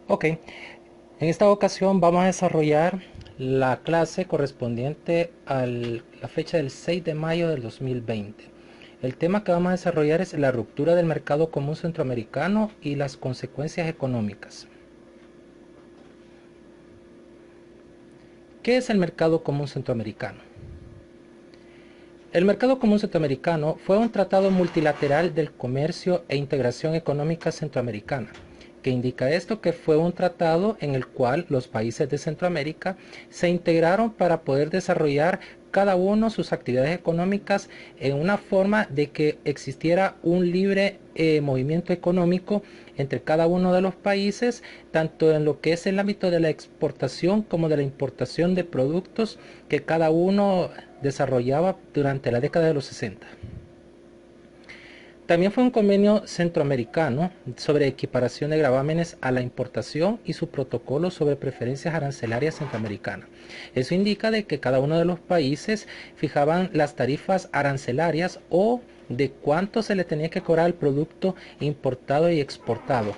Ok, en esta ocasión vamos a desarrollar la clase correspondiente a la fecha del 6 de mayo del 2020. El tema que vamos a desarrollar es la ruptura del mercado común centroamericano y las consecuencias económicas. ¿Qué es el mercado común centroamericano? El mercado común centroamericano fue un tratado multilateral del comercio e integración económica centroamericana. ¿Qué indica esto? Que fue un tratado en el cual los países de Centroamérica se integraron para poder desarrollar cada uno sus actividades económicas en una forma de que existiera un libre movimiento económico entre cada uno de los países, tanto en lo que es el ámbito de la exportación como de la importación de productos que cada uno desarrollaba durante la década de los 60. También fue un convenio centroamericano sobre equiparación de gravámenes a la importación y su protocolo sobre preferencias arancelarias centroamericanas. Eso indica de que cada uno de los países fijaban las tarifas arancelarias o de cuánto se le tenía que cobrar al producto importado y exportado.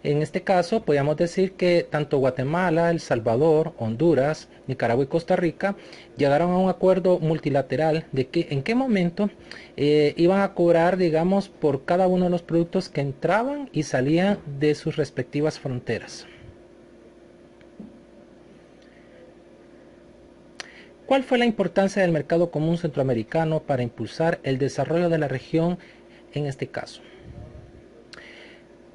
En este caso, podríamos decir que tanto Guatemala, El Salvador, Honduras, Nicaragua y Costa Rica llegaron a un acuerdo multilateral de que en qué momento iban a cobrar, digamos, por cada uno de los productos que entraban y salían de sus respectivas fronteras. ¿Cuál fue la importancia del mercado común centroamericano para impulsar el desarrollo de la región en este caso?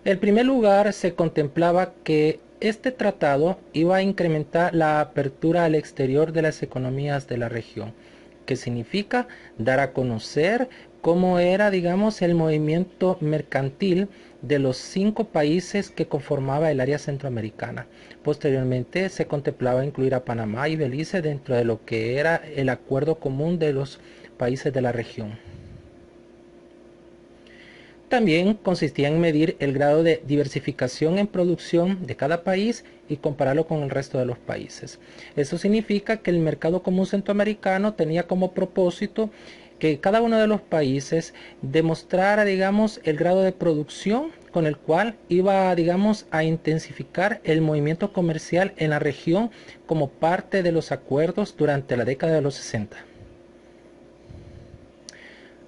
En primer lugar, se contemplaba que este tratado iba a incrementar la apertura al exterior de las economías de la región, que significa dar a conocer cómo era, digamos, el movimiento mercantil de los 5 países que conformaba el área centroamericana. Posteriormente se contemplaba incluir a Panamá y Belice dentro de lo que era el acuerdo común de los países de la región. También consistía en medir el grado de diversificación en producción de cada país y compararlo con el resto de los países. Eso significa que el mercado común centroamericano tenía como propósito que cada uno de los países demostrara, digamos, el grado de producción con el cual iba, digamos, a intensificar el movimiento comercial en la región como parte de los acuerdos durante la década de los 60.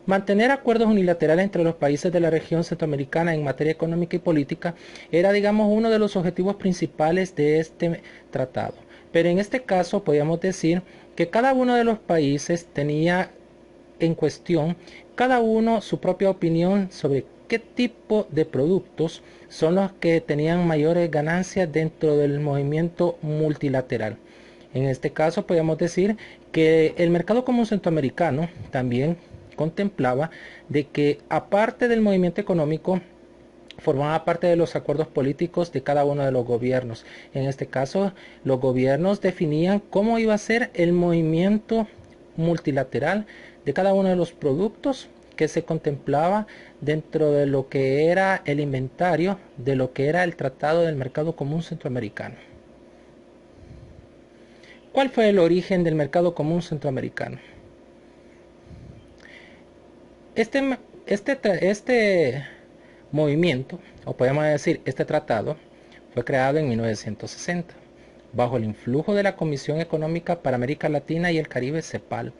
Mantener acuerdos unilaterales entre los países de la región centroamericana en materia económica y política era, digamos, uno de los objetivos principales de este tratado. Pero en este caso podríamos decir que cada uno de los países tenía en cuestión, cada uno su propia opinión sobre qué tipo de productos son los que tenían mayores ganancias dentro del movimiento multilateral. En este caso podríamos decir que el mercado común centroamericano también contemplaba de que aparte del movimiento económico formaba parte de los acuerdos políticos de cada uno de los gobiernos. En este caso, los gobiernos definían cómo iba a ser el movimiento multilateral de cada uno de los productos que se contemplaba dentro de lo que era el inventario de lo que era el Tratado del Mercado Común Centroamericano. ¿Cuál fue el origen del Mercado Común Centroamericano? Este, este movimiento, o podemos decir este tratado, fue creado en 1960, bajo el influjo de la Comisión Económica para América Latina y el Caribe, CEPAL,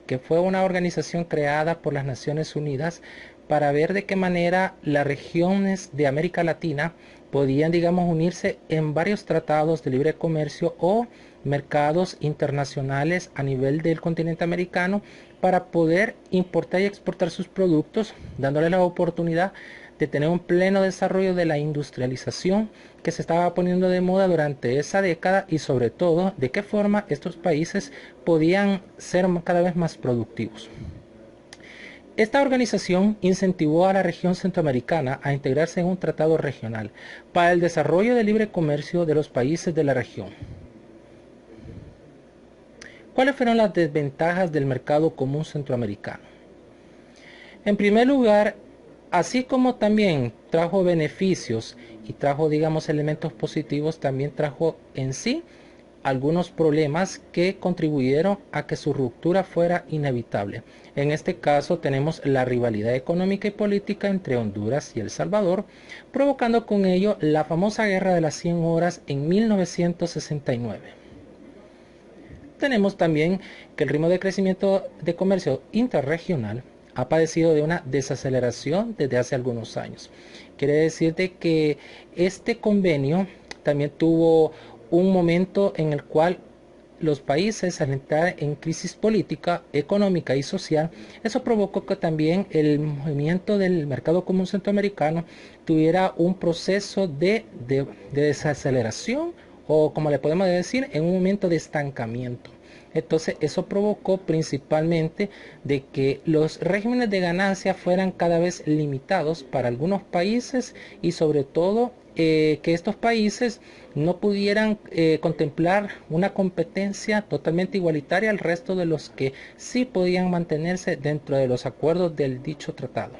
que fue una organización creada por las Naciones Unidas para ver de qué manera las regiones de América Latina podían, digamos, unirse en varios tratados de libre comercio o mercados internacionales a nivel del continente americano para poder importar y exportar sus productos, dándole la oportunidad de tener un pleno desarrollo de la industrialización que se estaba poniendo de moda durante esa década y sobre todo de qué forma estos países podían ser cada vez más productivos. Esta organización incentivó a la región centroamericana a integrarse en un tratado regional para el desarrollo del libre comercio de los países de la región. ¿Cuáles fueron las desventajas del mercado común centroamericano? En primer lugar, así como también trajo beneficios y trajo, digamos, elementos positivos, también trajo en sí algunos problemas que contribuyeron a que su ruptura fuera inevitable. En este caso tenemos la rivalidad económica y política entre Honduras y El Salvador, provocando con ello la famosa Guerra de las 100 horas en 1969. Tenemos también que el ritmo de crecimiento de comercio interregional ha padecido de una desaceleración desde hace algunos años. Quiere decir de que este convenio también tuvo un momento en el cual los países al entrar en crisis política, económica y social, eso provocó que también el movimiento del mercado común centroamericano tuviera un proceso de desaceleración, o como le podemos decir, en un momento de estancamiento. Entonces eso provocó principalmente de que los regímenes de ganancia fueran cada vez limitados para algunos países, y sobre todo que estos países no pudieran contemplar una competencia totalmente igualitaria al resto de los que sí podían mantenerse dentro de los acuerdos del dicho tratado.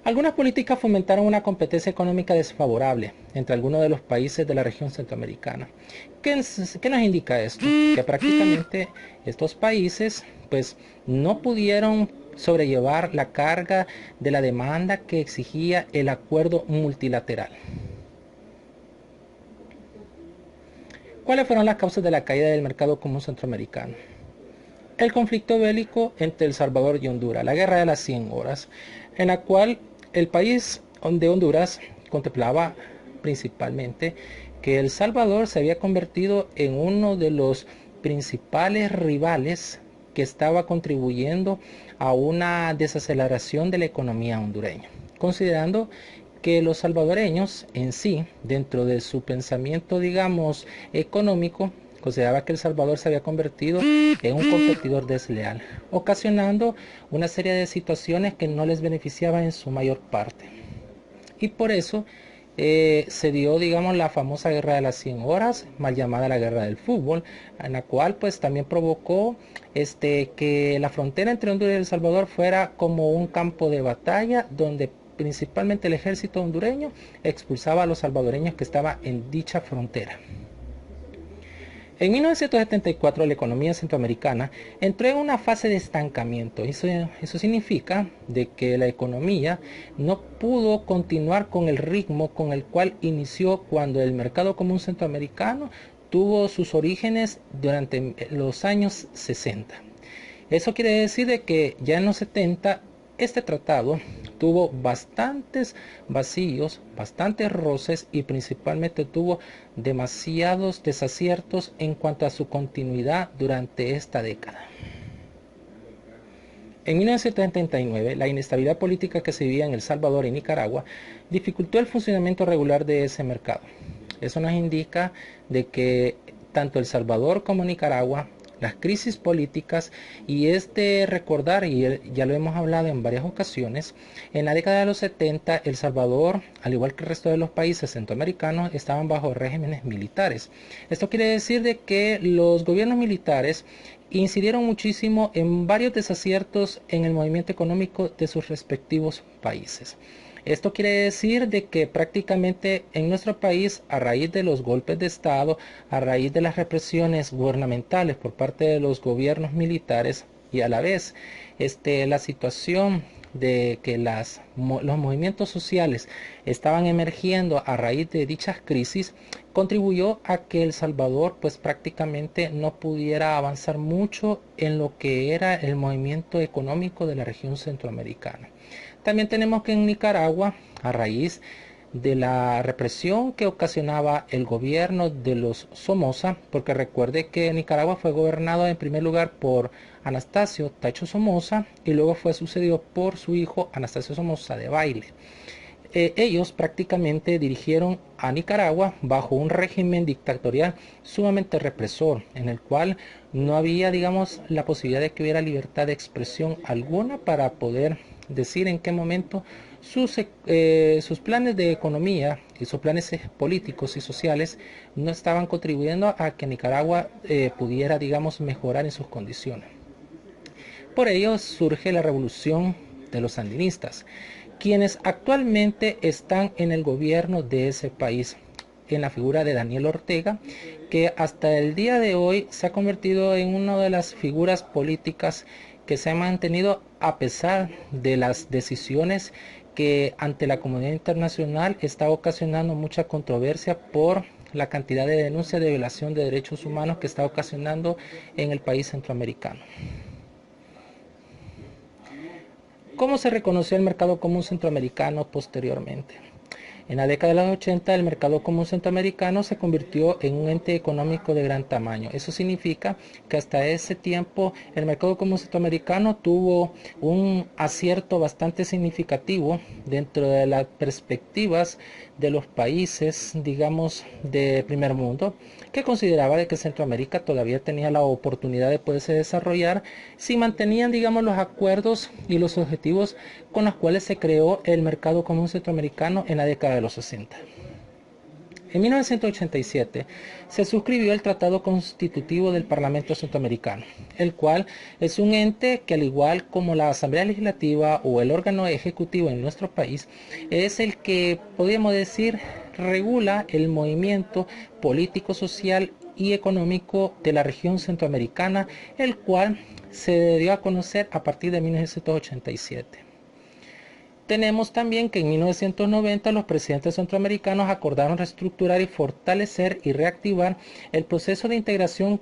Algunas políticas fomentaron una competencia económica desfavorable entre algunos de los países de la región centroamericana. ¿Qué nos indica esto? Que prácticamente estos países pues no pudieron sobrellevar la carga de la demanda que exigía el acuerdo multilateral. ¿Cuáles fueron las causas de la caída del mercado común centroamericano? El conflicto bélico entre El Salvador y Honduras, la guerra de las 100 horas, en la cual el país de Honduras contemplaba principalmente que El Salvador se había convertido en uno de los principales rivales que estaba contribuyendo a una desaceleración de la economía hondureña, considerando que los salvadoreños en sí, dentro de su pensamiento, digamos, económico, consideraba que El Salvador se había convertido en un competidor desleal, ocasionando una serie de situaciones que no les beneficiaban en su mayor parte. Y por eso se dio, digamos, la famosa guerra de las 100 horas, mal llamada la guerra del fútbol, en la cual pues también provocó que la frontera entre Honduras y El Salvador fuera como un campo de batalla donde principalmente el ejército hondureño expulsaba a los salvadoreños que estaban en dicha frontera. En 1974 la economía centroamericana entró en una fase de estancamiento. Eso significa de que la economía no pudo continuar con el ritmo con el cual inició cuando el mercado común centroamericano tuvo sus orígenes durante los años 60. Eso quiere decir de que ya en los 70 este tratado tuvo bastantes vacíos, bastantes roces y principalmente tuvo demasiados desaciertos en cuanto a su continuidad durante esta década. En 1979, la inestabilidad política que se vivía en El Salvador y Nicaragua dificultó el funcionamiento regular de ese mercado. Eso nos indica de que tanto El Salvador como Nicaragua, las crisis políticas, y recordar, y ya lo hemos hablado en varias ocasiones, en la década de los 70 El Salvador, al igual que el resto de los países centroamericanos, estaban bajo regímenes militares. Esto quiere decir de que los gobiernos militares incidieron muchísimo en varios desaciertos en el movimiento económico de sus respectivos países. Esto quiere decir de que prácticamente en nuestro país, a raíz de los golpes de Estado, a raíz de las represiones gubernamentales por parte de los gobiernos militares, y a la vez la situación de que los movimientos sociales estaban emergiendo a raíz de dichas crisis, contribuyó a que El Salvador pues prácticamente no pudiera avanzar mucho en lo que era el movimiento económico de la región centroamericana. También tenemos que en Nicaragua, a raíz de la represión que ocasionaba el gobierno de los Somoza, porque recuerde que Nicaragua fue gobernado en primer lugar por Anastasio Tacho Somoza y luego fue sucedido por su hijo Anastasio Somoza Debayle. Ellos prácticamente dirigieron a Nicaragua bajo un régimen dictatorial sumamente represor, en el cual no había, digamos, la posibilidad de que hubiera libertad de expresión alguna para poder decir en qué momento sus planes de economía y sus planes políticos y sociales no estaban contribuyendo a que Nicaragua pudiera, digamos, mejorar en sus condiciones. Por ello surge la revolución de los sandinistas, quienes actualmente están en el gobierno de ese país. en la figura de Daniel Ortega, que hasta el día de hoy se ha convertido en una de las figuras políticas que se han mantenido a pesar de las decisiones que ante la comunidad internacional está ocasionando mucha controversia por la cantidad de denuncias de violación de derechos humanos que está ocasionando en el país centroamericano. ¿Cómo se reconoció el mercado común centroamericano posteriormente? En la década de los 80 el mercado común centroamericano se convirtió en un ente económico de gran tamaño. Eso significa que hasta ese tiempo el mercado común centroamericano tuvo un acierto bastante significativo dentro de las perspectivas de los países, digamos, de primer mundo, que consideraba de que Centroamérica todavía tenía la oportunidad de poderse desarrollar si mantenían, digamos, los acuerdos y los objetivos con los cuales se creó el mercado común centroamericano en la década de los 60. En 1987 se suscribió el Tratado Constitutivo del Parlamento Centroamericano, el cual es un ente que, al igual como la Asamblea Legislativa o el órgano ejecutivo en nuestro país, es el que, podríamos decir, regula el movimiento político, social y económico de la región centroamericana, el cual se dio a conocer a partir de 1987. Tenemos también que en 1990 los presidentes centroamericanos acordaron reestructurar y fortalecer y reactivar el proceso de integración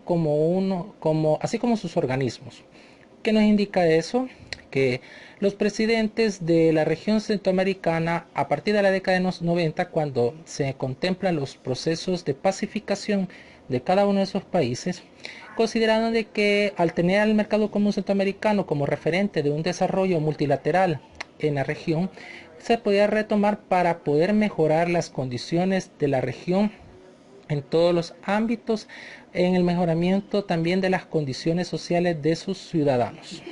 así como sus organismos. ¿Qué nos indica eso? Que los presidentes de la región centroamericana, a partir de la década de los 90, cuando se contemplan los procesos de pacificación de cada uno de esos países, consideraron de que al tener al mercado común centroamericano como referente de un desarrollo multilateral en la región, se podía retomar para poder mejorar las condiciones de la región en todos los ámbitos, en el mejoramiento también de las condiciones sociales de sus ciudadanos.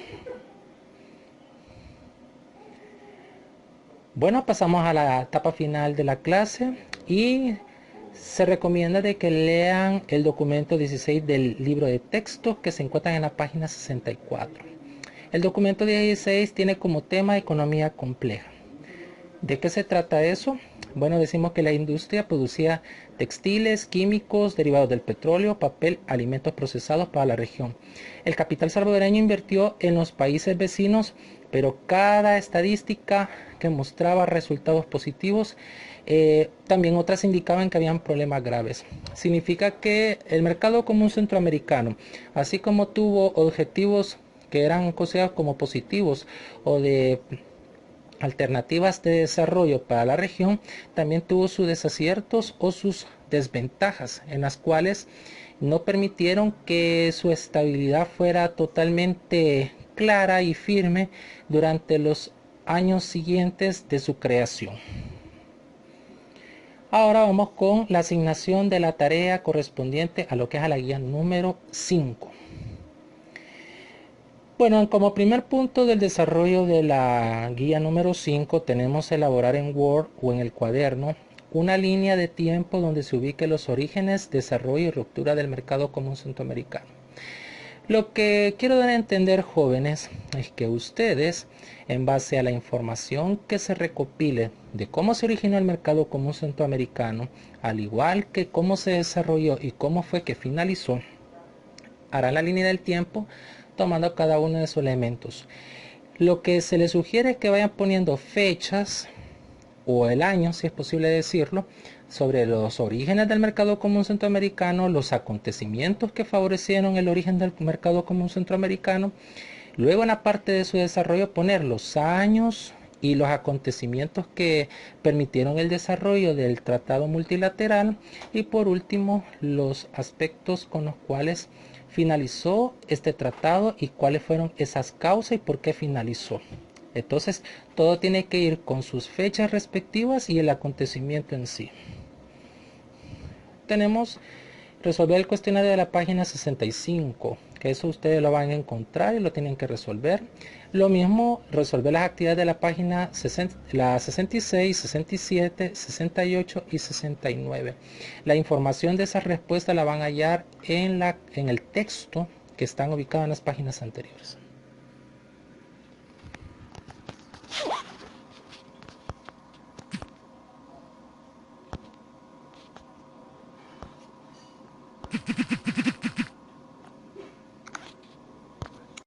Bueno, pasamos a la etapa final de la clase y se recomienda de que lean el documento 16 del libro de texto que se encuentra en la página 64. El documento 16 tiene como tema economía compleja. ¿De qué se trata eso? Bueno, decimos que la industria producía textiles, químicos, derivados del petróleo, papel, alimentos procesados para la región. El capital salvadoreño invirtió en los países vecinos, pero cada estadística que mostraba resultados positivos, también otras indicaban que habían problemas graves. Significa que el mercado común centroamericano, así como tuvo objetivos que eran considerados como positivos o de alternativas de desarrollo para la región, también tuvo sus desaciertos o sus desventajas, en las cuales no permitieron que su estabilidad fuera totalmente clara y firme durante los años siguientes de su creación. Ahora vamos con la asignación de la tarea correspondiente a lo que es a la guía número 5. Bueno, como primer punto del desarrollo de la guía número 5 tenemos elaborar en Word o en el cuaderno una línea de tiempo donde se ubiquen los orígenes, desarrollo y ruptura del mercado común centroamericano. Lo que quiero dar a entender, jóvenes, es que ustedes, en base a la información que se recopile de cómo se originó el mercado común centroamericano, al igual que cómo se desarrolló y cómo fue que finalizó, harán la línea del tiempo tomando cada uno de sus elementos. Lo que se les sugiere es que vayan poniendo fechas o el año, si es posible decirlo, sobre los orígenes del mercado común centroamericano, los acontecimientos que favorecieron el origen del mercado común centroamericano. Luego, en la parte de su desarrollo, poner los años y los acontecimientos que permitieron el desarrollo del tratado multilateral, y por último los aspectos con los cuales finalizó este tratado y cuáles fueron esas causas y por qué finalizó. Entonces todo tiene que ir con sus fechas respectivas y el acontecimiento en sí. Tenemos resolver el cuestionario de la página 65, que eso ustedes lo van a encontrar y lo tienen que resolver. Lo mismo, resolver las actividades de la página 66, 67, 68 y 69. La información de esas respuestas la van a hallar en el texto que están ubicados en las páginas anteriores.